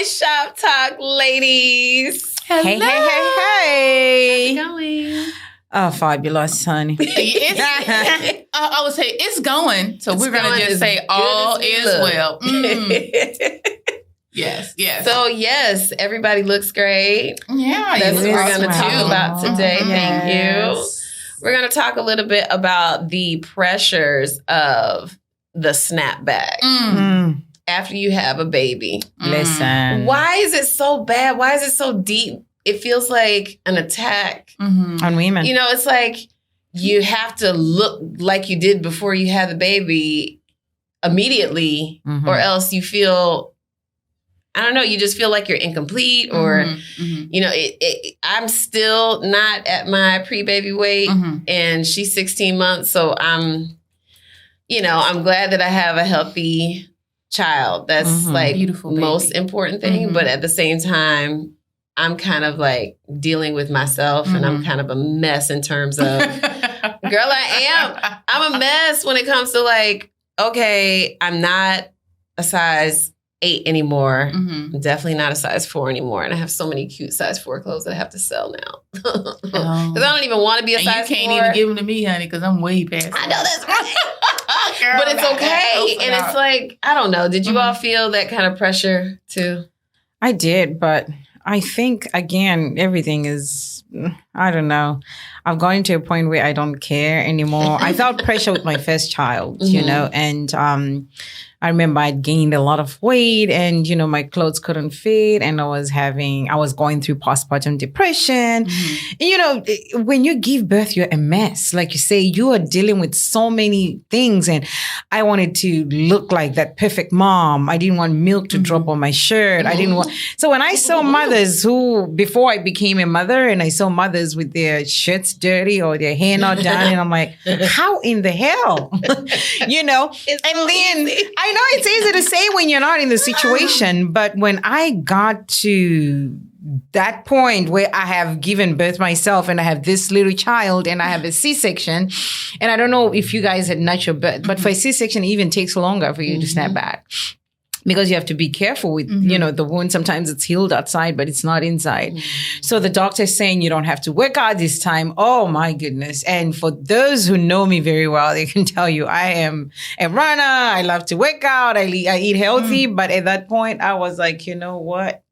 my Shop Talk ladies. Hello. Hey, hey, hey, hey. How's it going? Oh, fabulous, honey. I would say it's going. So we're going to just say all is well. Yes, yes. So, yes, everybody looks great. Yeah. That's what we're going to talk too. about today. Thank you. Yes. We're going to talk a little bit about the pressures of the SnapBack after you have a baby. Listen. Why is it so bad? Why is it so deep? It feels like an attack. On women. You know, it's like you have to look like you did before you had the baby immediately, or else you feel, I don't know, you just feel like you're incomplete, or, you know, I'm still not at my pre-baby weight, and she's 16 months, so I'm glad that I have a healthy child. That's like beautiful most important thing, but at the same time, I'm kind of like dealing with myself, and I'm kind of a mess in terms of, girl, I'm a mess when it comes to like, okay, I'm not a size 8 anymore. I'm definitely not a size 4 anymore. And I have so many cute size 4 clothes that I have to sell now. Because I don't even want to be a size 4. You can't even give them to me, honey, because I'm way past I know that's right. But it's okay. And it's like, I don't know. Did you all feel that kind of pressure too? I did, but I think, again, everything is, I don't know. I've gotten to a point where I don't care anymore. I felt pressure with my first child, you know, and I remember I'd gained a lot of weight, and, you know, my clothes couldn't fit, and I was going through postpartum depression. And, you know, when you give birth, you're a mess. Like you say, you are dealing with so many things, and I wanted to look like that perfect mom. I didn't want milk to drop on my shirt. I didn't want, so when I saw mothers who, before I became a mother, and I saw mothers with their shirts dirty or their hair not done, and I'm like, how in the hell? You know? And then I know it's easy to say when you're not in the situation, but when I got to that point where I have given birth myself, and I have this little child, and I have a C-section, and I don't know if you guys had natural birth, but for a C-section, it even takes longer for you to snap back. Because you have to be careful with, you know, the wound. Sometimes it's healed outside, but it's not inside. So the doctor's saying you don't have to work out this time. Oh, my goodness. And for those who know me very well, they can tell you I am a runner. I love to work out. I eat healthy. But at that point, I was like, you know what?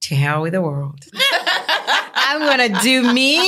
To hell with the world. I'm going to do me.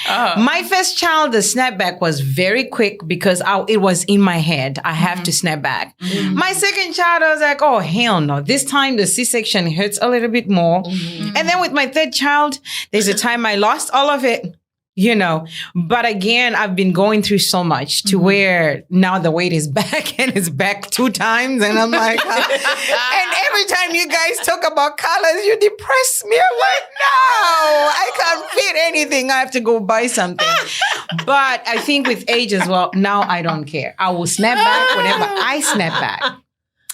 My first child, the snapback was very quick because it was in my head. I have to snap back. My second child, I was like, oh, hell no. This time the C-section hurts a little bit more. And then with my third child, there's a time I lost all of it. You know, but again, I've been going through so much to where now the weight is back, and it's back 2 times. And I'm like, and every time you guys talk about colors, you depress me. I'm like, no, I can't fit anything. I have to go buy something. But I think with age as well, now I don't care. I will snap back whenever I snap back.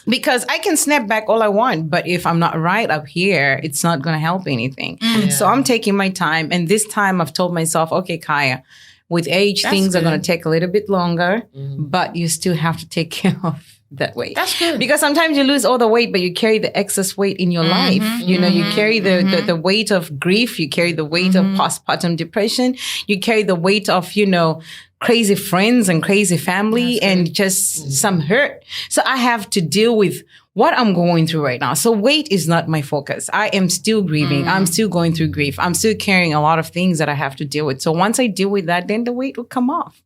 Because I can snap back all I want, but if I'm not right up here, it's not going to help anything. So I'm taking my time. And this time I've told myself, okay, Kaya, with age, things are going to take a little bit longer, but you still have to take care of that weight. That's good. Because sometimes you lose all the weight, but you carry the excess weight in your life. You know, you carry the weight of grief. You carry the weight of postpartum depression. You carry the weight of, you know, crazy friends and crazy family and just some hurt. So I have to deal with what I'm going through right now. So weight is not my focus. I am still grieving. I'm still going through grief. I'm still carrying a lot of things that I have to deal with. So once I deal with that, then the weight will come off.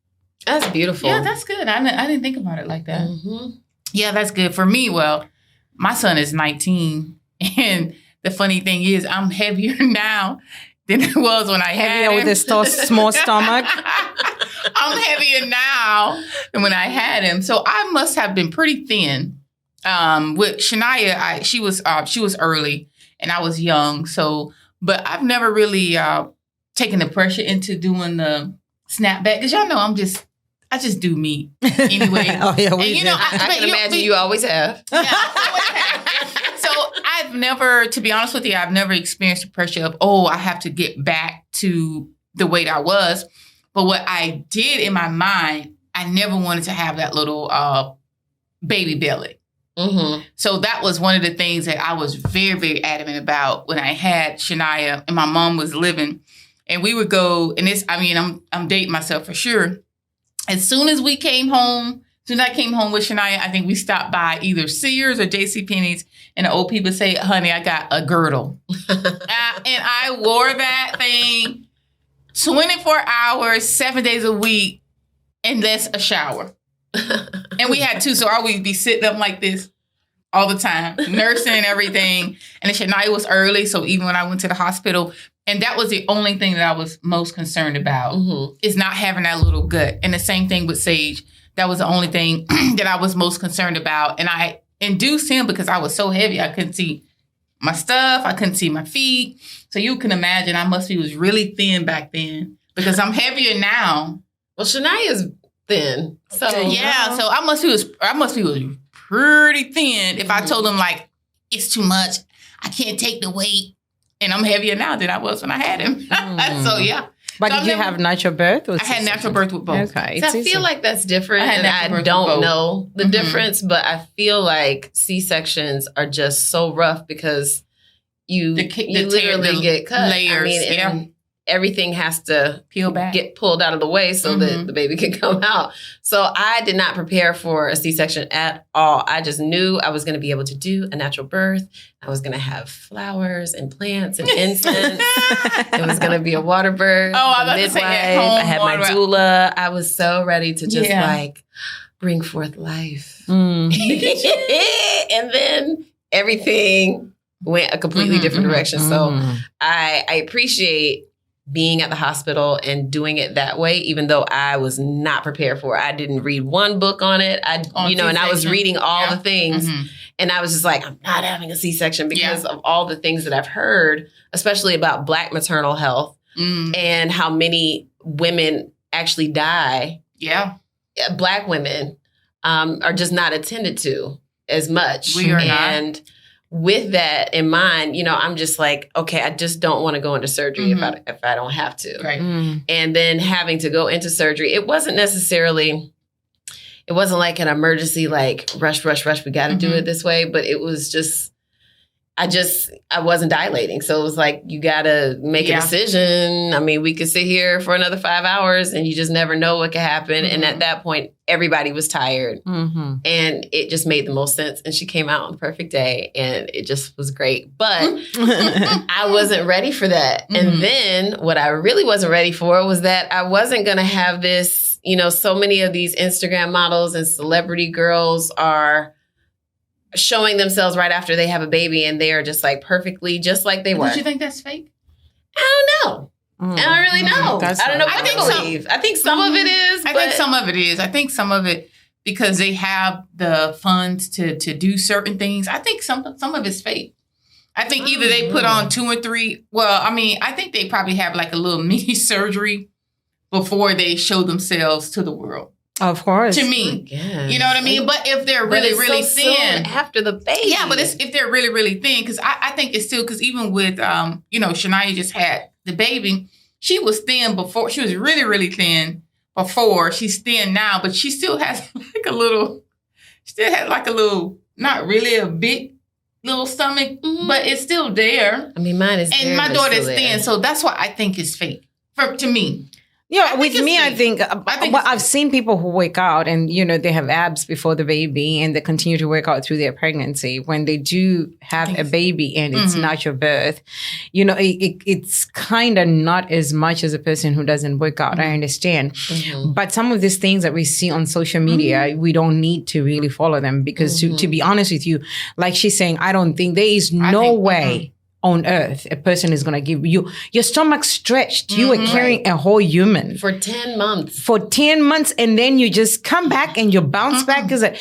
That's beautiful. Yeah, that's good. I didn't think about it like that. Yeah, that's good. For me, well, my son is 19. And the funny thing is, I'm heavier now than it was when I had him. With a small stomach. I'm heavier now than when I had him. So I must have been pretty thin. With Shania, she was early and I was young. So, but I've never really taken the pressure into doing the snapback, because y'all know I just do me anyway. Oh yeah, we do. I can imagine you always have. Yeah, so I've never, to be honest with you, I've never experienced the pressure of, oh, I have to get back to the weight I was. But what I did in my mind, I never wanted to have that little baby belly. So that was one of the things that I was very, very adamant about when I had Shania and my mom was living. And we would go, and I'm dating myself for sure. As soon as I came home with Shania, I think we stopped by either Sears or JCPenney's, and the old people say, honey, I got a girdle. And I wore that thing 24 hours, 7 days a week, and that's a shower. And we had two, so I would be sitting up like this all the time, nursing and everything. And then Shania was early, so even when I went to the hospital, and that was the only thing that I was most concerned about, is not having that little gut. And the same thing with Sage. That was the only thing that I was most concerned about. And I induced him because I was so heavy. I couldn't see my stuff. I couldn't see my feet. So you can imagine I was really thin back then because I'm heavier now. Well, Shania's thin. So yeah, so I must be pretty thin if I told him like it's too much. I can't take the weight. And I'm heavier now than I was when I had him. So yeah. But did you have natural birth? I had natural birth with both. Okay. So I feel like that's different, and I don't know the difference, but I feel like C-sections are just so rough because you literally get cut. Layers, and everything has to peel back, get pulled out of the way so that the baby can come out. So I did not prepare for a C-section at all. I just knew I was going to be able to do a natural birth. I was going to have flowers and plants and incense. It was going to be a water birth. Oh, I was midwife. I had my doula. I was so ready to just bring forth life. And then everything went a completely different direction. So I appreciate being at the hospital and doing it that way, even though I was not prepared for it. I didn't read one book on it. And I was reading all the things. And I was just like, I'm not having a C-section because of all the things that I've heard, especially about Black maternal health and how many women actually die. Yeah. Black women are just not attended to as much. We are not. With that in mind, I'm just like, okay, I just don't want to go into surgery if I don't have to. Right. And then having to go into surgery, it wasn't like an emergency, like rush, we got to do it this way. But it was just, I wasn't dilating. So it was like, you got to make a decision. I mean, we could sit here for another 5 hours and you just never know what could happen. And at that point, everybody was tired and it just made the most sense. And she came out on the perfect day and it just was great. But I wasn't ready for that. And then what I really wasn't ready for was that I wasn't going to have this, so many of these Instagram models and celebrity girls are showing themselves right after they have a baby and they are just like perfectly just like they were. Don't you think that's fake? I don't know. I don't really know. I don't know what to believe. I think some of it is. I think some of it is. I think some of it because they have the funds to do certain things. I think some of it's fake. I think either they put on 2 or 3. Well, I mean, I think they probably have like a little mini surgery before they show themselves to the world. Of course. To me. You know what I mean? But if they're really, really thin. After the baby. Yeah, but if they're really, really thin, because I think it's still, because even with, Shania just had the baby, she was thin before. She was really, really thin before. She's thin now, but she still has not really a big little stomach, but it's still there. I mean, mine is and there, my daughter's thin, there. So that's why I think it's fake to me. Yeah, with me, I think I've seen people who work out and, they have abs before the baby and they continue to work out through their pregnancy. When they do have a baby and it's natural birth, it's kind of not as much as a person who doesn't work out. I understand. But some of these things that we see on social media, we don't need to really follow them because to be honest with you, like she's saying, I don't think there is no way on earth a person is going to give you your stomach stretched. You are carrying a whole human for 10 months. For 10 months, and then you just come back and you bounce back. Because I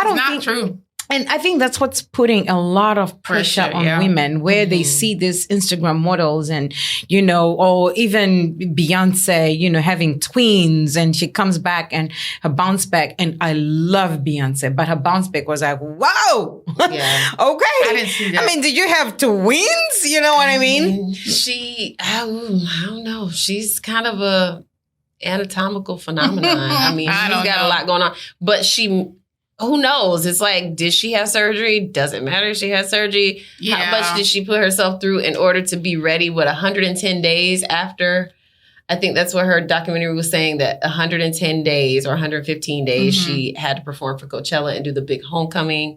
don't think true. And I think that's what's putting a lot of pressure on women, where they see these Instagram models and, or even Beyonce, having twins, and she comes back and her bounce back. And I love Beyonce, but her bounce back was like, whoa, yeah. Okay. I didn't see that. I mean, did you have twins? You know what I mean? I don't know. She's kind of a anatomical phenomenon. I mean, she's got a lot going on, but she who knows? It's like, did she have surgery? Does it matter if she had surgery? Yeah. How much did she put herself through in order to be ready? 110 days after? I think that's what her documentary was saying, that 110 days or 115 days she had to perform for Coachella and do the big homecoming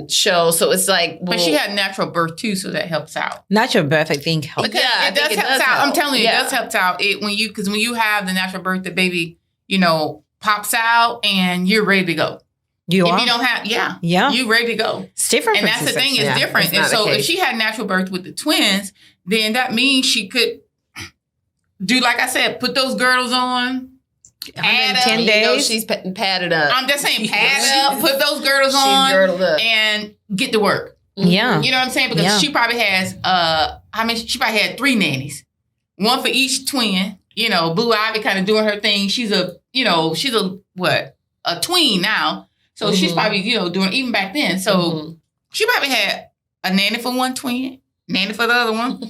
show. So it's like, well, but she had natural birth too, so that helps out. Natural birth, I think, helps. Because it does help out. I'm telling you, it does help out. Because when you have the natural birth, the baby, pops out and you're ready to go. If you don't have, you're ready to go. It's different. And that's the thing, it's different. And so if she had natural birth with the twins, then that means she could do, like I said, put those girdles on. 110 days. She's padded up. I'm just saying, pad up, put those girdles on, girdled up, and get to work. Yeah. You know what I'm saying? Because she probably has, she probably had 3 nannies. One for each twin. Blue Ivy kind of doing her thing. She's a tween now. So she's probably, doing, even back then. So she probably had a nanny for one twin, nanny for the other one.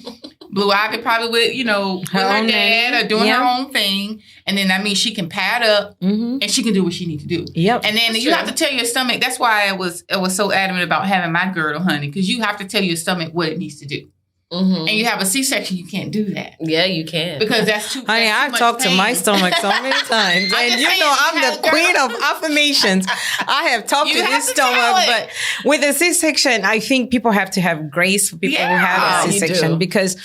Blue Ivy probably with, with her dad or doing her own thing. And then that means she can pad up and she can do what she needs to do. Yep. And then you have to tell your stomach. That's why I was so adamant about having my girdle, honey, because you have to tell your stomach what it needs to do. And you have a C-section, you can't do that. Yeah, you can. Because that's too Honey, I've talked to my stomach so many times. And I'm the queen of affirmations. I have talked to this stomach. But with a C-section, I think people have to have grace for people who have a C-section. Because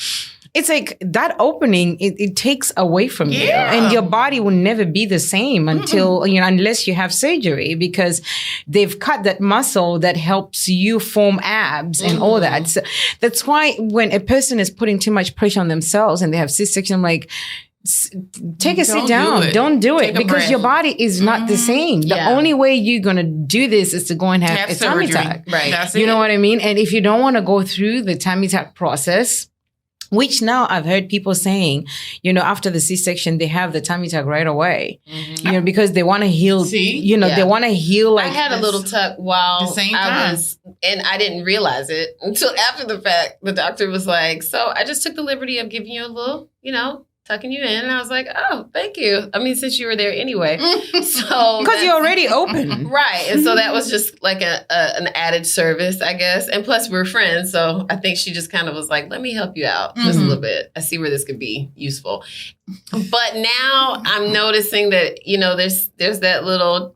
it's like that opening, it takes away from you. And your body will never be the same until, unless you have surgery, because they've cut that muscle that helps you form abs and all that. So that's why when a person is putting too much pressure on themselves and they have C-section, I'm like, take a sit down. Don't do it because your body is not the same. The only way you're going to do this is to go and have a tummy tuck. Right. You know what I mean? And if you don't want to go through the tummy tuck process, which now I've heard people saying, after the C-section, they have the tummy tuck right away, because they want to heal. They want to heal. Like I had a little tuck while I was, and I didn't realize it until after the fact. The doctor was like, so I just took the liberty of giving you a little, tucking you in. And I was like, oh, thank you. I mean, since you were there anyway. So because you're already open. Right. And so that was just like an added service, I guess. And plus we're friends. So I think she just kind of was like, let me help you out just a little bit. I see where this could be useful. But now I'm noticing that, there's that little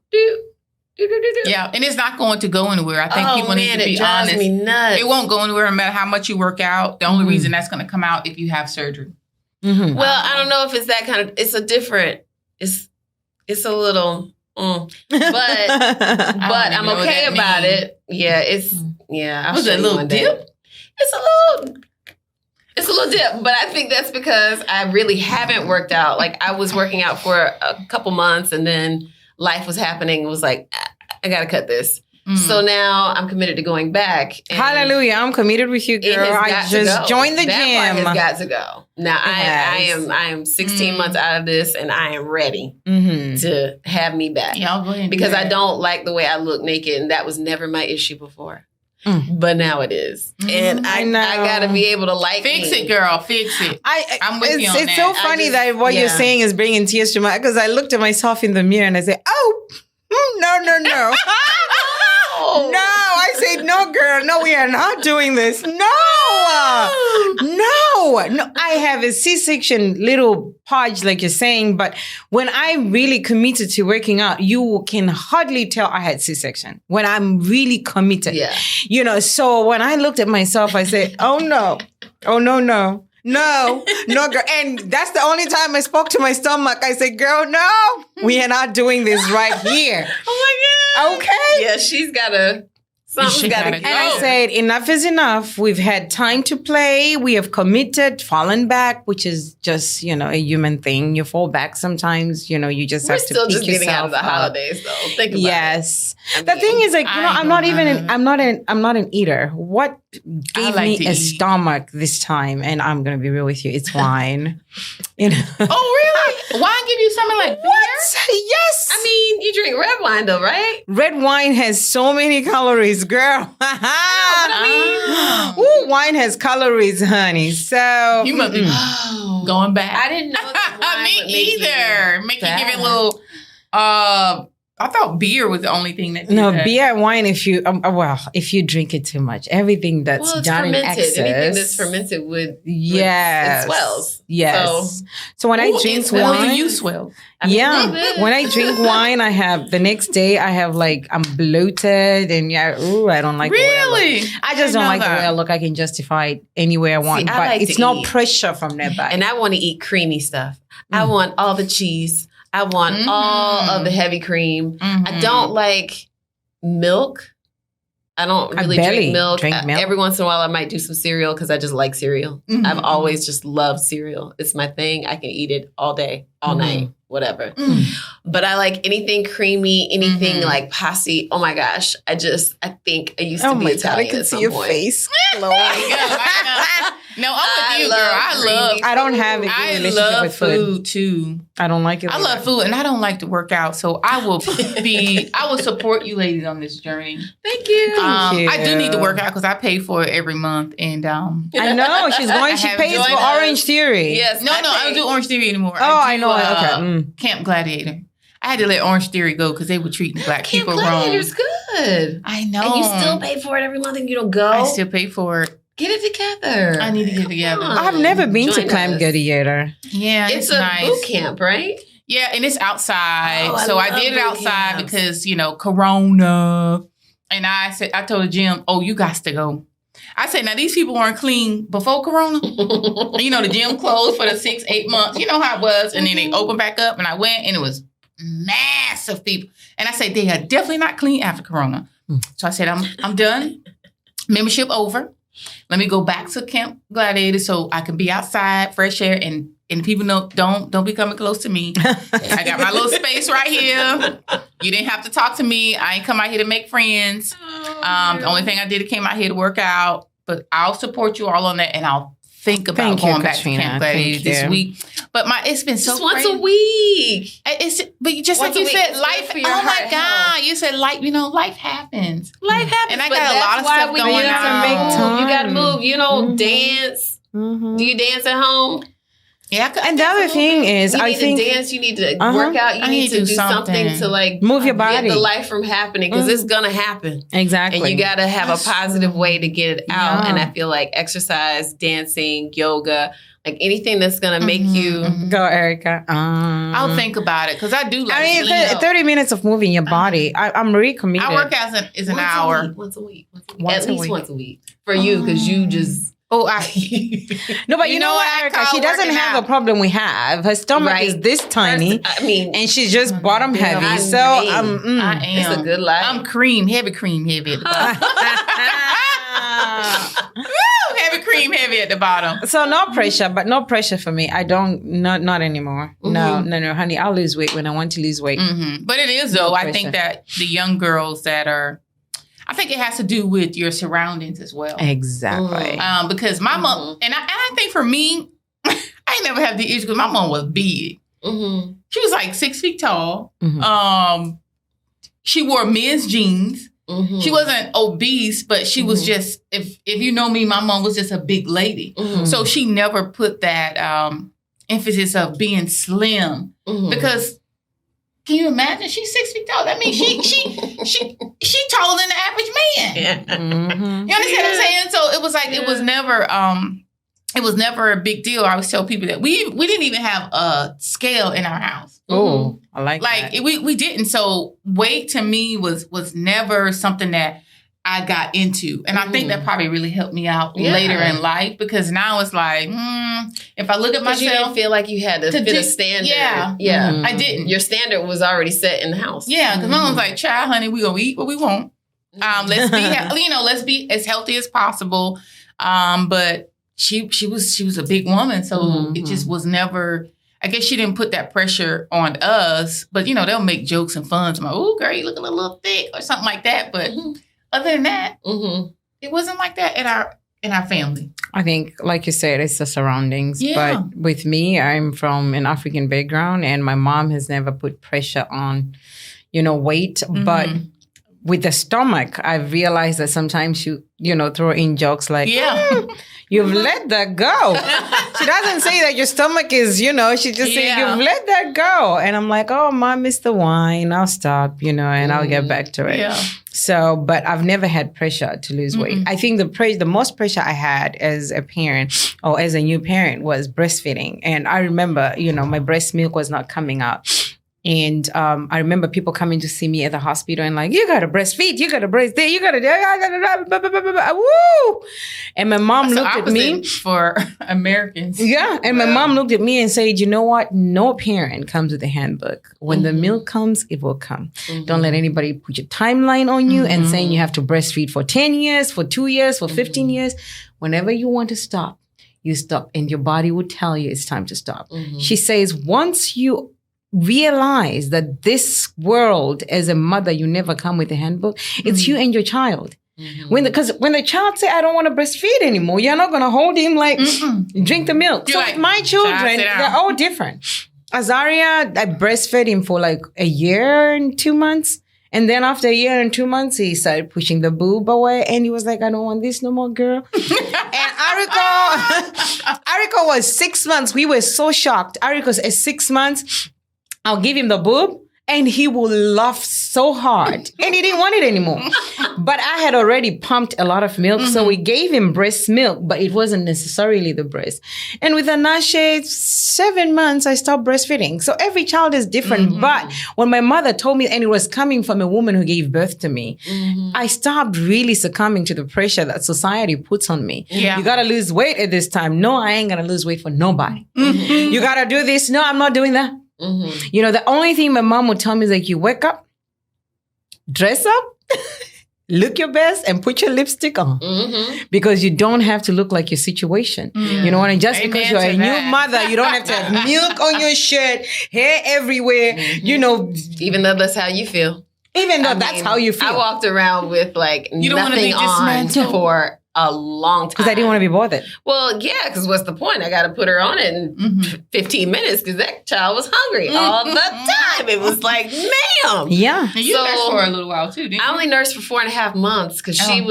yeah, and it's not going to go anywhere. I think people need to be honest. Me nuts. It won't go anywhere no matter how much you work out. The only reason that's going to come out if you have surgery. Well, I don't know if it's that kind of. It's a different. It's a little. But I'm okay about it. Yeah, it's I'll was it a little dip? It's a little dip, but I think that's because I really haven't worked out. Like I was working out for a couple months, and then life was happening. It was like I got to cut this. So now I'm committed to going back. Hallelujah. I'm committed with you, girl. I just joined the gym. That part has got to go. Now I am 16 months out of this and I am ready to have me back. Yeah, I'll go ahead and because I don't like the way I look naked, and that was never my issue before. But now it is. And I got to be able to fix it, girl. Fix it. I'm with you on that. It's so funny that what you're saying is bringing tears to my, because I looked at myself in the mirror and I said, no. No, I said, no, girl, no, we are not doing this. No. I have a C-section little podge, like you're saying, but when I really committed to working out, you can hardly tell I had C-section when I'm really committed. Yeah. So when I looked at myself, I said, oh, no, girl. And that's the only time I spoke to my stomach. I said, girl, no, we are not doing this right here. Oh my God. Okay. Yeah, something's got to go. And I said, enough is enough. We've had time to play. We have committed, fallen back, which is just, a human thing. You fall back sometimes, you just have to pick yourself up. We're still just getting out of the holidays, though. Think about it. Yes. The thing is, I'm not an eater. What gave me a stomach this time? And I'm going to be real with you. It's wine. Oh, really? Wine give you something like beer? Yes. I mean, you drink red wine, though, right? Red wine has so many calories, girl. Wine has calories, honey. So you must be going back. I didn't know that wine me either. Make you give it a little thought beer was the only thing that did No, that. beer and wine, if you drink it too much, everything that's Well, it's done in fermented. excess. Anything that's fermented yes. it swells. Yes. So when I drink Well, wine, you swell. yeah. When I drink wine, I have the next day I'm bloated and I don't like the way I look. Really? I just don't like the way I look. I can justify it any way I want, See, I but like it's to no eat. pressure from their body. And I want to eat creamy stuff. I want all the cheese. I want all of the heavy cream. I don't like milk. I don't really drink milk. Every once in a while, I might do some cereal because I just like cereal. I've always just loved cereal. It's my thing. I can eat it all day, all night, whatever. But I like anything creamy, anything like pasta. Oh my gosh. I think I used to be Italian. I can see your face. No, I'm with you, girl. I don't have a good I relationship love with food. food too. I don't like it. I love food, and I don't like to work out, so I will support you ladies on this journey. Thank you. I do need to work out because I pay for it every month, and I know she's going. She pays for Orange Theory. Yes. I don't do Orange Theory anymore. I know. Okay. Camp Gladiator. I had to let Orange Theory go because they were treating black people wrong. Gladiator's good. I know. And you still pay for it every month and you don't go? I still pay for it. Get it together. I need to get it together. I've never been to Camp Gladiator. Yeah, it's a nice. boot camp, right? Yeah, and it's outside. Oh, so I did it outside because, Corona. And I told the gym, you got to go. I said, now these people weren't clean before Corona. The gym closed for the 6-8 months. You know how it was. And then they opened back up and I went and it was massive people. And I said, they are definitely not clean after Corona. So I said, I'm done. Membership over. Let me go back to Camp Gladiator so I can be outside, fresh air, and people don't be coming close to me. I got my little space right here. You didn't have to talk to me. I ain't come out here to make friends. The only thing I did, came out here to work out. But I'll support you all on that, and I'll think about going back to Camp Gladiator this week. But it's been so just once crazy. a week. But just once like you said, life. Oh my God! You said life. Life happens. Life happens, and I got a lot of stuff going on. You got to move. You don't dance. Do you dance at home? Yeah, and the other thing is, I think to dance. You need to work out. You need to do something to move your body, get the life from happening because it's gonna happen. Exactly, and you got to have a positive way to get it out. And I feel like exercise, dancing, yoga, like anything that's gonna make you go, Erica. I'll think about it because I do. 30 minutes of moving your body. I'm really committed. Our workout is an hour. Once a week. At least once a week for you because you just. No, but you know what, Erica? She doesn't have a problem we have. Her stomach is this tiny. And she's just bottom heavy. I am. It's a good life. I'm heavy at the bottom. Heavy cream, heavy at the bottom. So no pressure for me. I don't, not anymore. No, honey. I'll lose weight when I want to lose weight. But it is though. I think that the young girls I think it has to do with your surroundings as well. Exactly. Because my mom, and I think for me, I ain't never had the issue because my mom was big. She was like 6 feet tall. She wore men's jeans. She wasn't obese, but she was just, if you know me, my mom was just a big lady. So she never put that emphasis of being slim because can you imagine? She's 6 feet tall. That means she taller than the average man. You understand what I'm saying? So it was like it was never a big deal. I always tell people that we didn't even have a scale in our house. Oh, I like that. We didn't. So weight to me was never something that I got into. And I think that probably really helped me out later in life because now it's like, if I look at myself. You didn't feel like you had to fit a standard. Yeah. I didn't. Your standard was already set in the house. Yeah, because my mom's like, child, honey, we gonna eat what we want. Let's be, let's be as healthy as possible. But she was a big woman, so it just was never. I guess she didn't put that pressure on us, but they'll make jokes and fun. I'm like, oh, girl, you looking a little thick or something like that. But other than that, it wasn't like that in our family. I think, like you said, it's the surroundings. Yeah. But with me, I'm from an African background, and my mom has never put pressure on, weight. But with the stomach, I've realized that sometimes you throw in jokes like, you've let that go. She doesn't say that your stomach is, she just says, you've let that go. And I'm like, oh, Mom, it's the wine. I'll stop, and I'll get back to it. Yeah. So, but I've never had pressure to lose weight. I think the most pressure I had as a parent or as a new parent was breastfeeding. And I remember, my breast milk was not coming out. And I remember people coming to see me at the hospital and like, you got to breastfeed, you got to breastfeed, you got to, woo! And my mom looked at me. For Americans. Yeah. And my mom looked at me and said, you know what? No parent comes with a handbook. When the milk comes, it will come. Don't let anybody put your timeline on you and saying you have to breastfeed for 10 years, for 2 years, for 15 years. Whenever you want to stop, you stop. And your body will tell you it's time to stop. She says, once you realize that this world, as a mother, you never come with a handbook. It's you and your child. Because when the child say, I don't want to breastfeed anymore, you're not going to hold him like, drink the milk. You're so like, my children, they're all different. Azaria, I breastfed him for like a year and 2 months. And then after a year and 2 months, he started pushing the boob away. And he was like, I don't want this no more, girl. And Ariko was 6 months. We were so shocked. Ariko's at 6 months. I'll give him the boob and he will laugh so hard. And he didn't want it anymore. But I had already pumped a lot of milk. So we gave him breast milk, but it wasn't necessarily the breast. And with Anashe, 7 months, I stopped breastfeeding. So every child is different. But when my mother told me, and it was coming from a woman who gave birth to me, I stopped really succumbing to the pressure that society puts on me. Yeah. You got to lose weight at this time. No, I ain't going to lose weight for nobody. You got to do this. No, I'm not doing that. The only thing my mom would tell me is like, you wake up, dress up, look your best, and put your lipstick on. Because you don't have to look like your situation. You know what I mean? Just because you're a new mother, you don't have to have milk on your shirt, hair everywhere, Even though that's how you feel. Even though that's how you feel. I walked around with like nothing on for a long time. Because I didn't want to be bothered. Well, yeah, because what's the point? I got to put her on it in 15 minutes because that child was hungry all the time. It was like, ma'am. Yeah. And you nursed for a little while too, didn't you? I only nursed for 4.5 months because she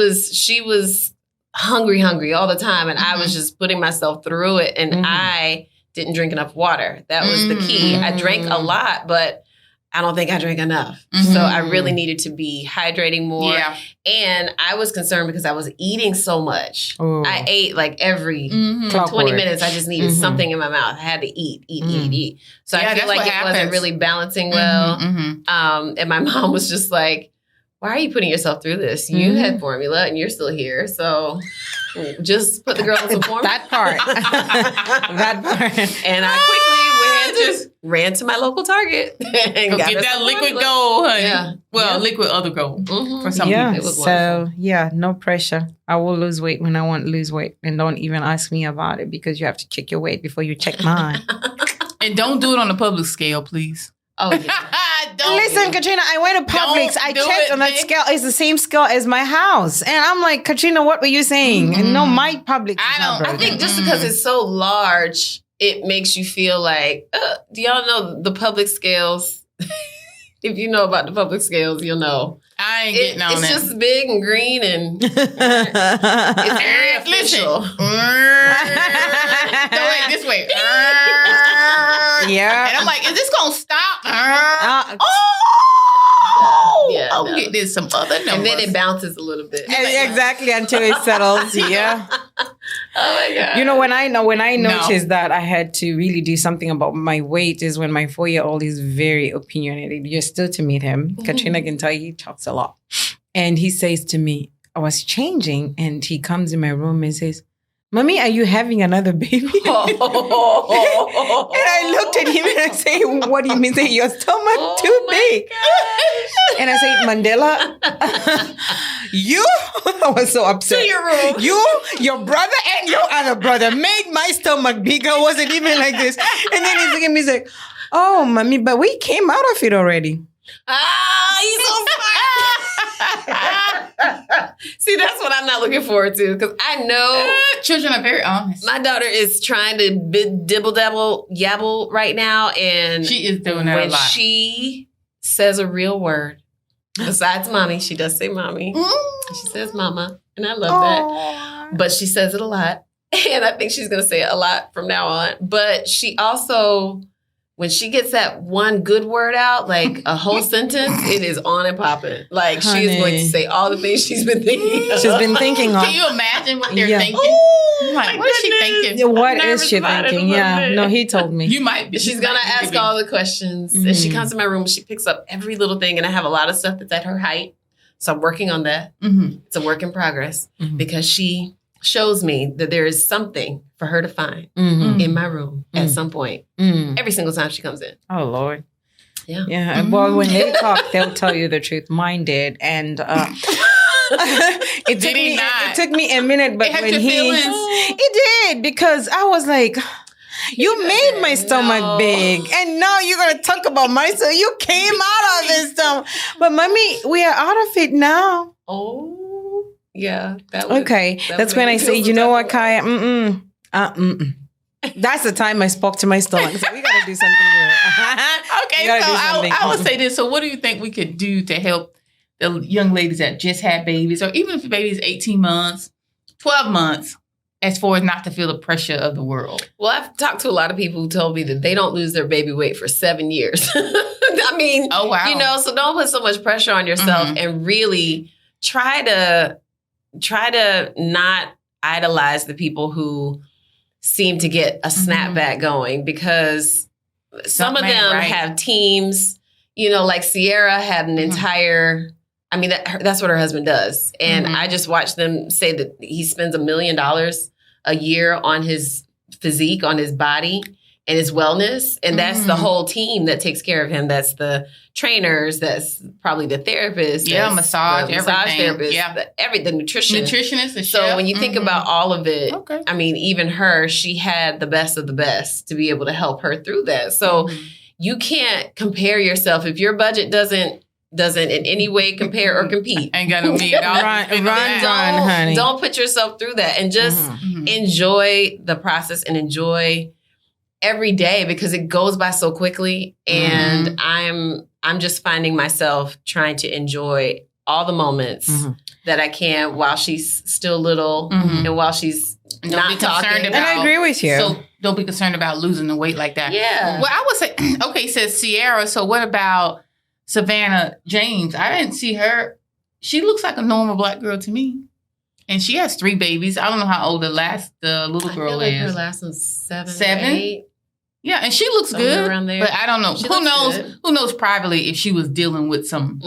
was hungry all the time. And I was just putting myself through it. And I didn't drink enough water. That was the key. I drank a lot, but I don't think I drank enough. So I really needed to be hydrating more. Yeah. And I was concerned because I was eating so much. Ooh. I ate like every 20 minutes. I just needed something in my mouth. I had to eat. So I feel like it wasn't really balancing well. And my mom was just like, why are you putting yourself through this? You had formula and you're still here. So just put the girl in some formula. That part. And I quickly ran to my local Target and got get that liquid gold, honey. Yeah. Well, liquid other gold for some people. It was wonderful. No pressure. I will lose weight when I want to lose weight. And don't even ask me about it because you have to check your weight before you check mine. And don't do it on the public scale, please. Oh, yeah. Listen, Katrina, I went to Publix. I checked on that scale. It's the same scale as my house. And I'm like, Katrina, what were you saying? And no, my Publix is not broken. I think just because it's so large, it makes you feel like, do y'all know the public scales? If you know about the public scales, you'll know. I ain't getting on it. It's just big and green and it's very official. Go like this way. Yeah. And I'm like, is this going to stop? I'll get this some other numbers. And then it bounces a little bit. Exactly, until it settles. Yeah. Oh my God. When I noticed that I had to really do something about my weight is when my 4-year-old is very opinionated. You're still to meet him. Katrina can tell you he talks a lot. And he says to me, I was changing and he comes in my room and says, Mommy, are you having another baby? And I looked at him and I say, what do you mean? Say, your stomach too big. And I said, Mandela, you, I was so upset. To your room. You, your brother, and your other brother made my stomach bigger. It wasn't even like this. And then he's looking at me, he's like, oh, Mommy, but we came out of it already. He's so See, that's what I'm not looking forward to because I know children are very honest. My daughter is trying to dibble dabble yabble right now, and she is doing that a lot. When she says a real word, Besides mommy, she does say mommy. She says mama, and I love that. But she says it a lot. And I think she's going to say it a lot from now on. But she also, when she gets that one good word out, like a whole sentence, it is on and popping. Like, she is going to say all the things she's been thinking of. She's been thinking of. Can you imagine what they're thinking? Oh, like, what is she thinking? What is she thinking? Yeah. No, he told me. You might be. She's going to ask all the questions. And she comes to my room, she picks up every little thing. And I have a lot of stuff that's at her height. So I'm working on that. It's a work in progress because she shows me that there is something for her to find in my room at some point. Every single time she comes in. Oh, Lord. Yeah. Yeah. Well, when they talk, they'll tell you the truth. Mine did. And it took me a minute, but when it did, because I was like, you made my stomach big, and now you're going to talk about my stomach. You came out of this stomach. But mommy, we are out of it now. Oh. Yeah. That's when I say, you know what, Kaya? That's the time I spoke to my stomach. So we got to do something here. Okay, so I would say this. So what do you think we could do to help the young ladies that just had babies, or even if the baby is 18 months, 12 months, as far as not to feel the pressure of the world? Well, I've talked to a lot of people who told me that they don't lose their baby weight for 7 years. I mean, oh, wow. So don't put so much pressure on yourself and really try to not idolize the people who seem to get a SnapBack going, because some of them have teams, like Sierra had an entire, I mean, that's what her husband does. And I just watched them say that he spends $1 million a year on his physique, on his body and his wellness. And that's the whole team that takes care of him. That's the trainers. That's probably the therapist. Yeah, massage therapist. Yeah. The nutritionist. And so when you think about all of it, okay. I mean, even her, she had the best of the best to be able to help her through that. So you can't compare yourself. If your budget doesn't in any way compare or compete. Ain't got no $1 million. Honey. Don't put yourself through that, and just enjoy the process and enjoy every day, because it goes by so quickly. And I'm just finding myself trying to enjoy all the moments that I can while she's still little and while she's not talking. And I agree with you. So don't be concerned about losing the weight like that. Yeah. Well, I would say, okay, says Sierra. So what about Savannah James? I didn't see her. She looks like a normal Black girl to me. And she has 3 babies. I don't know how old the little girl I feel like is. her last one's 7. 8. Yeah, and she looks good. Around there. But I don't know. Who knows? Good. Who knows privately if she was dealing with some,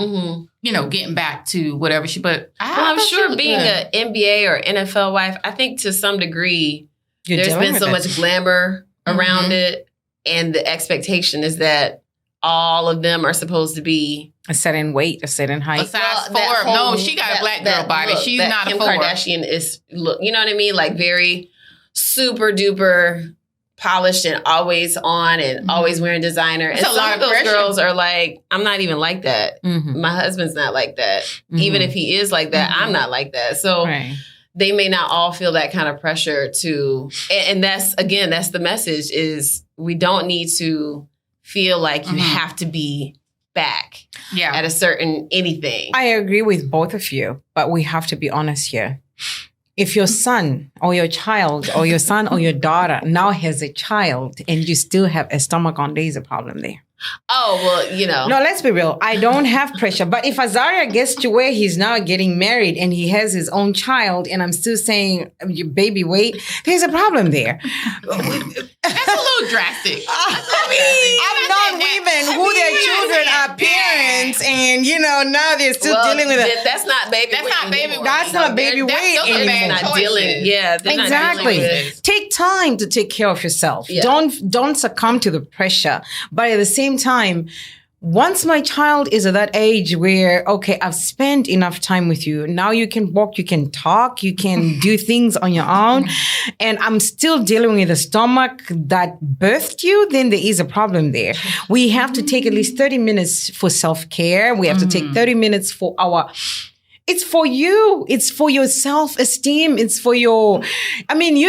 getting back to whatever she. But I'm sure being an NBA or NFL wife, I think to some degree there's been so much glamour around it, and the expectation is that all of them are supposed to be a certain weight, a certain height. Besides 4, no, she got a Black girl body. She's not a 4. Kim Kardashian is, you know what I mean? Like very super duper polished and always on and always wearing designer. And some of those girls are like, I'm not even like that. My husband's not like that. Even if he is like that, I'm not like that. So they may not all feel that kind of pressure to, and that's the message, is we don't need to feel like you have to be back at a certain anything. I agree with both of you, but we have to be honest here. If your son or your child or your son or your daughter now has a child and you still have a stomach on, there's a problem there. Oh, well, No, let's be real. I don't have pressure. But if Azaria gets to where he's now getting married and he has his own child and I'm still saying baby weight, there's a problem there. That's a little drastic. I'm not women who their children are parents and, now they're still dealing with it. That's not baby weight. That's not baby weight. They're not dealing. Yeah, exactly. Take time to take care of yourself. Yeah. Don't succumb to the pressure. But at the same time, once my child is at that age where, okay, I've spent enough time with you. Now you can walk, you can talk, you can do things on your own. And I'm still dealing with a stomach that birthed you, then there is a problem there. We have to take at least 30 minutes for self-care. We have to take 30 minutes for it's for you. It's for your self-esteem. It's for you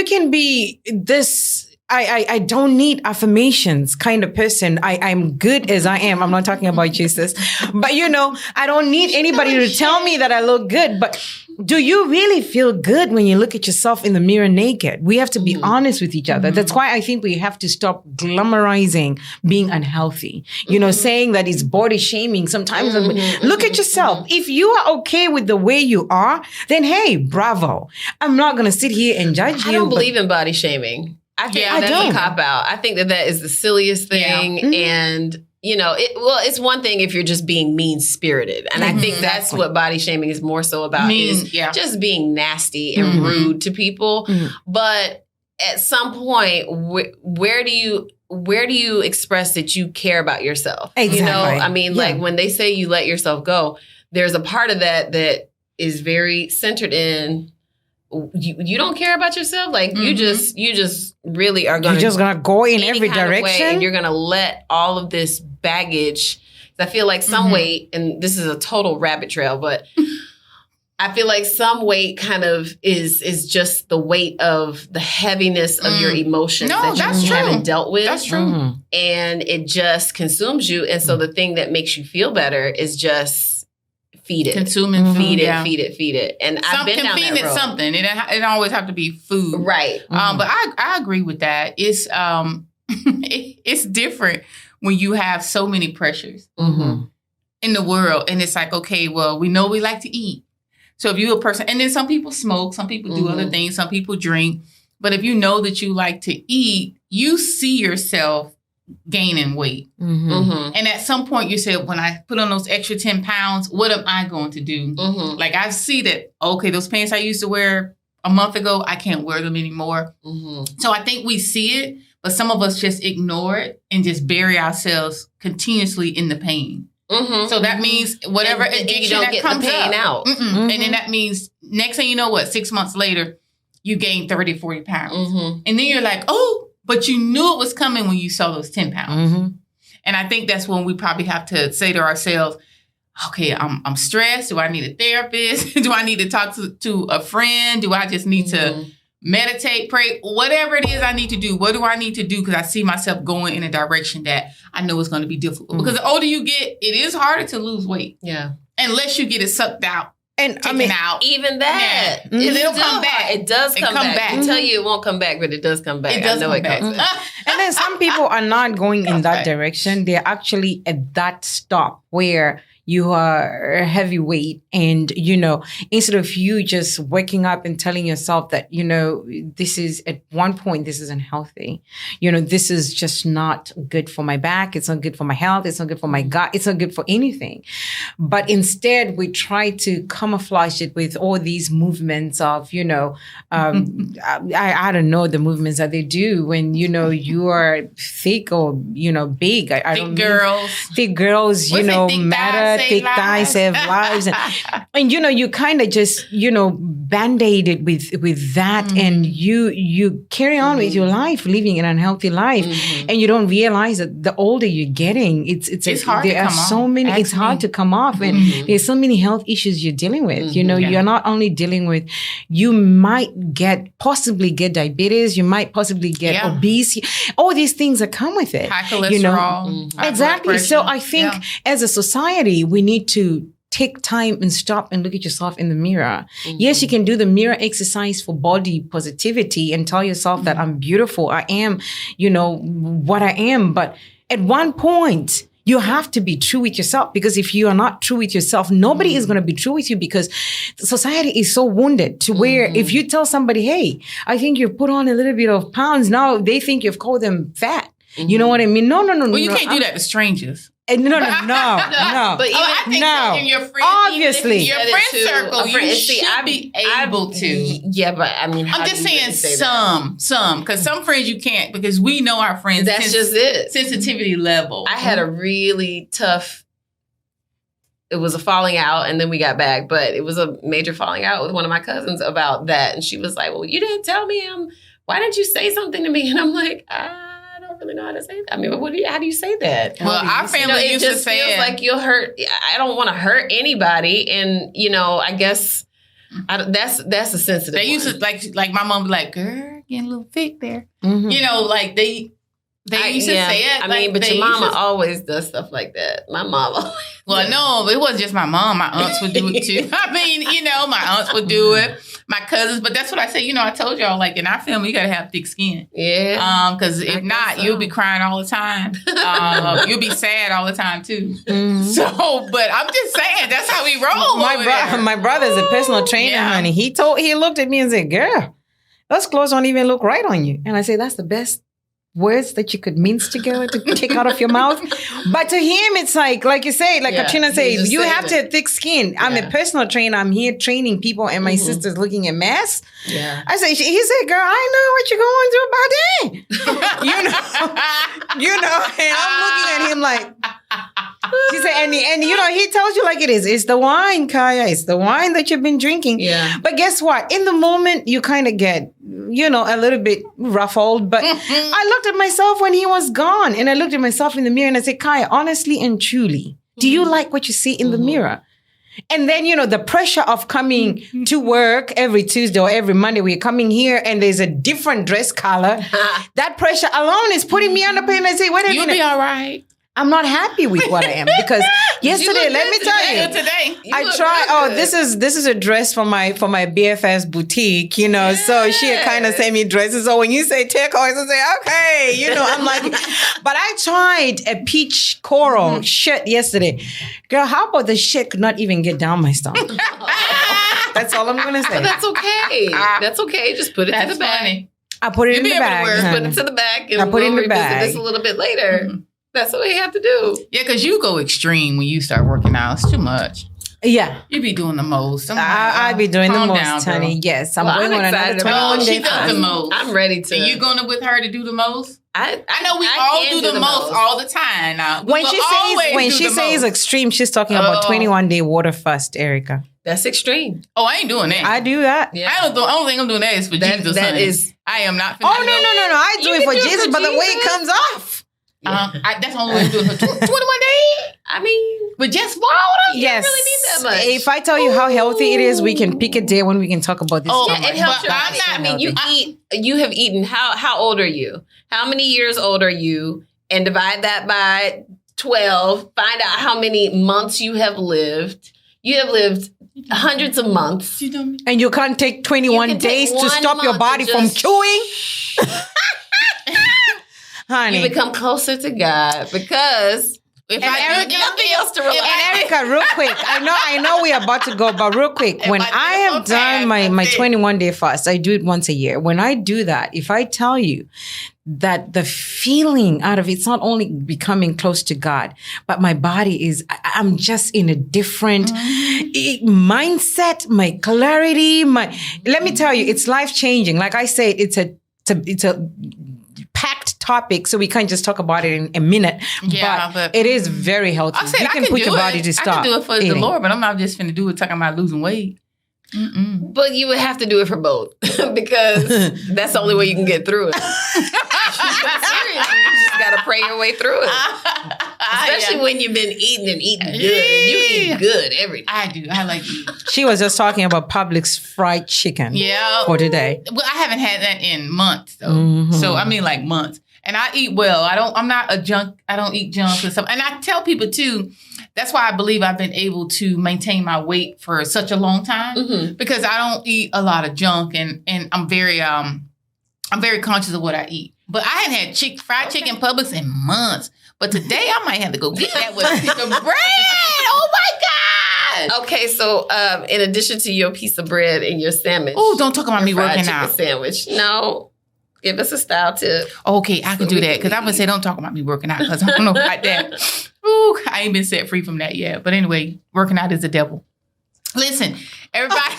can be this I don't need affirmations kind of person. I'm good as I am. I'm not talking about Jesus. But, I don't need anybody to tell me that I look good. But do you really feel good when you look at yourself in the mirror naked? We have to be honest with each other. That's why I think we have to stop glamorizing being unhealthy. Saying that it's body shaming. Sometimes look at yourself. If you are okay with the way you are, then hey, bravo. I'm not going to sit here and judge you. I don't believe in body shaming. I think that's a cop-out. I think that is the silliest thing. Yeah. And, it's one thing if you're just being mean-spirited. And I think that's what body shaming is more so about, just being nasty and rude to people. But at some point, where do you express that you care about yourself? Exactly. Like when they say you let yourself go, there's a part of that is very centered in you don't care about yourself. Like you just really are going to. You're just going to go in every direction. And you're going to let all of this baggage. I feel like some weight, and this is a total rabbit trail, but I feel like some weight kind of is just the weight of the heaviness of your emotions that you haven't dealt with. That's true. And it just consumes you. And so the thing that makes you feel better is just feed it. Consume and feed it. And I've been down that road. Feed it something. It don't always have to be food. Right. But I agree with that. It's it's different when you have so many pressures in the world. And it's like, okay, well, we know we like to eat. So if you're a person, and then some people smoke, some people do other things, some people drink. But if you know that you like to eat, you see yourself gaining weight. And at some point you say, when I put on those extra 10 pounds, what am I going to do? Like I see that, okay, those pants I used to wear a month ago, I can't wear them anymore. So I think we see it, but some of us just ignore it and just bury ourselves continuously in the pain. So that means whatever addiction that comes out. And then that means next thing you know, 6 months later, you gain 30, 40 pounds. And then you're like, oh, but you knew it was coming when you saw those 10 pounds. And I think that's when we probably have to say to ourselves, okay, I'm stressed. Do I need a therapist? Do I need to talk to a friend? Do I just need to meditate, pray? Whatever it is I need to do, what do I need to do? Because I see myself going in a direction that I know is going to be difficult. Because the older you get, it is harder to lose weight. Yeah. Unless you get it sucked out. And taken out. Even that. It'll come back. It does come back. I tell you it won't come back, but it does come back. It does come back. And then some people are not going in that direction. They're actually at that stop where you are heavyweight and, instead of you just waking up and telling yourself that, this is at one point, this is unhealthy. This is just not good for my back. It's not good for my health. It's not good for my gut. It's not good for anything. But instead we try to camouflage it with all these movements of, I don't know the movements that they do when, you are thick or, big. Thick girls, matter. Thick thighs save lives. And you kind of just, band-aid it with that. And you carry on with your life, living an unhealthy life. And you don't realize that the older you're getting, it's hard there to come so many, it's hard to come off. And there's so many health issues you're dealing with. You're not only dealing with, you might possibly get diabetes, you might possibly get obese. All these things that come with it. High cholesterol. Exactly. So I think as a society, we need to take time and stop and look at yourself in the mirror. Yes, you can do the mirror exercise for body positivity and tell yourself that I'm beautiful. I am, what I am. But at one point, you have to be true with yourself, because if you are not true with yourself, nobody is going to be true with you, because society is so wounded to where if you tell somebody, hey, I think you've put on a little bit of pounds, now they think you've called them fat. You know what I mean? No. Well, you can't do that to strangers. No. But I think so in your friend, obviously, your friend circle, you should be able to. Yeah, but I mean, I'm just saying some, because some friends you can't, because we know our friends. That's just it. Sensitivity level. I had a really tough. It was a falling out, and then we got back, but it was a major falling out with one of my cousins about that, and she was like, "Well, you didn't tell me. Why didn't you say something to me?" And I'm like, I don't really know how to say that. I mean, how do you say that? Well, our family used to say it feels like you'll hurt. I don't want to hurt anybody. And, I guess That's a sensitive. They used to like my mom be like, girl, getting a little thick there. You know, like they used to say it. I mean, but your mama always does stuff like that. My mama. Well, no, it wasn't just my mom. My aunts would do it too. I mean, you know, my aunts would do it. My cousins, but that's what I say. You know, I told y'all, like in our family, you gotta have thick skin. Yeah. Because if not, you'll be crying all the time. You'll be sad all the time too. So, but I'm just saying, that's how we roll. My brother's a personal trainer, honey. He looked at me and said, "Girl, those clothes don't even look right on you." And I say, "That's the best words that you could mince together to take out of your mouth." But to him, it's like you say, like Katrina says, you have to have thick skin. I'm a personal trainer. I'm here training people, and my sister's looking at masks. Yeah. I say, he said, "Girl, I know what you're going through about that." you know, and I'm looking at him like, she said, and you know, he tells you like it is. It's the wine, Kaya. It's the wine that you've been drinking. Yeah. But guess what? In the moment, you kind of get, you know, a little bit ruffled. But I looked at myself when he was gone, and I looked at myself in the mirror, and I said, Kaya, honestly and truly, do you like what you see in the mirror? And then, you know, the pressure of coming to work every Tuesday or every Monday, we're coming here and there's a different dress color. That pressure alone is putting me on the pain. And I say, wait a minute. You'll be all right. I'm not happy with what I am because yesterday, let me tell you, I tried. Oh, this is a dress for my BFF's boutique, you know. Yes. So she kind of sent me dresses. So when you say turquoise, I say okay, you know. I'm like, but I tried a peach coral shirt yesterday. Girl, how about the shit could not even get down my stomach? That's all I'm gonna say. But that's okay. That's okay. Just put it to the bag. I put it in the bag. Put it to the bag, and we'll revisit this a little bit later. That's what we have to do. Yeah, because you go extreme when you start working out. It's too much. Yeah. You be doing the most. I be doing the most, honey. Yes. I'm going on another 21 days. She does the most. I'm ready to. Are you going with her to do the most? I know we all do the most all the time now. When she says extreme, she's talking about 21-day water fast, Erica. That's extreme. Oh, I ain't doing that. I do that. Yeah. I don't think I'm doing that is for Jesus. That is. I am not. Oh, no. I do it for Jesus, but the way it comes off. That's the only way to do it for 21 days. I mean, but just water. Yes. You really need that much. If I tell you how healthy it is, we can pick a day when we can talk about this. Oh, yeah, it helps your body. I mean, you have eaten. How old are you? How many years old are you? And divide that by 12. Find out how many months you have lived. You have lived hundreds of months. And you can't take 21 days to stop your body from chewing? Honey. You become closer to God because if I have nothing else to rely on. And Erica, real quick, I know we're about to go, but real quick, when I have done my 21-day fast, I do it once a year. When I do that, if I tell you that the feeling out of it's not only becoming close to God, but my body I'm just in a different mindset, my clarity, let me tell you, it's life-changing. Like I said, it's a packed topic, so we can't just talk about it in a minute. Yeah, but it is very healthy. You can put your body to stop. I can do it for the Lord, but I'm not just finna do it talking about losing weight. But you would have to do it for both because that's the only way you can get through it. Seriously, you just gotta pray your way through it. Especially when you've been eating good. You eat good every day. I do. I like to eat. She was just talking about Publix fried chicken for today. Well, I haven't had that in months though. So I mean like months. And I eat well. I'm not a junk. I don't eat junk and stuff. And I tell people too, that's why I believe I've been able to maintain my weight for such a long time because I don't eat a lot of junk and I'm very conscious of what I eat. But I hadn't had fried chicken Publix in months. But today I might have to go get that with a piece of bread. Oh my God. Okay, so in addition to your piece of bread and your sandwich. Oh, don't talk about me working out. Sandwich. No. Give us a style tip. Okay, I can do that. Because I'm going to say, don't talk about me working out. Because I don't know about that. Ooh, I ain't been set free from that yet. But anyway, working out is the devil. Listen, everybody.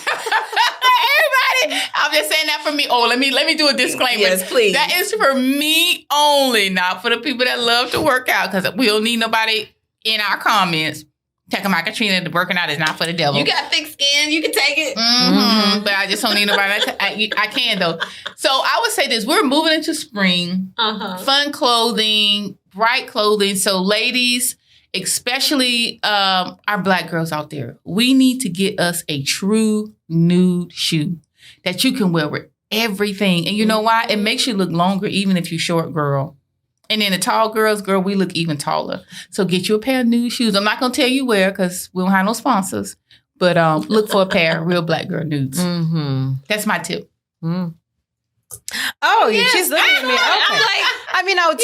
I'm just saying that for me. Oh, let me do a disclaimer. Yes, please. That is for me only, not for the people that love to work out. Because we don't need nobody in our comments talking about Katrina. The working out is not for the devil. You got thick skin. You can take it. But I just don't need nobody. I can though. So I would say this: we're moving into spring. Fun clothing, bright clothing. So ladies, especially our Black girls out there, we need to get us a true nude shoe that you can wear with everything. And you know why? It makes you look longer even if you're short, girl. And then the tall girls, girl, we look even taller. So get you a pair of nude shoes. I'm not going to tell you where because we don't have no sponsors. But look for a pair of real black girl nudes. Mm-hmm. That's my tip. Mm. Oh, yeah. She's looking at me. Okay. I mean, I'll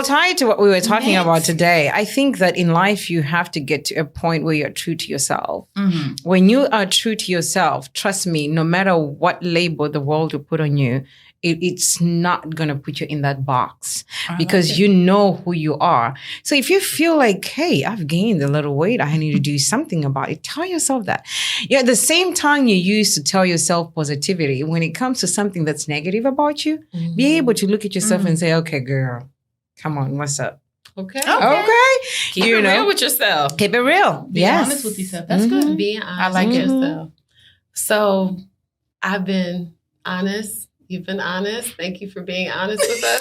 tie it to what we were talking about today. I think that in life, you have to get to a point where you're true to yourself. Mm-hmm. When you are true to yourself, trust me, no matter what label the world will put on you, it's not going to put you in that box because you know who you are. So if you feel like, hey, I've gained a little weight, I need to do something about it, tell yourself that. Yeah, at the same time you use to tell yourself positivity, when it comes to something that's negative about you, be able to look at yourself and say, okay, girl, come on, what's up? Okay. Keep it real with yourself. Keep it real. Be honest with yourself. That's good. Being honest with yourself. So I've been honest. You've been honest. Thank you for being honest with us.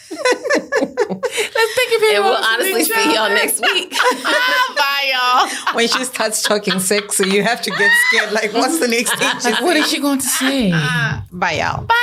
Let's thank you for and we'll honestly see y'all next week. Bye, y'all. When she starts talking sexy, you have to get scared. Like, what's the next thing? What is she going to say? Bye, y'all. Bye.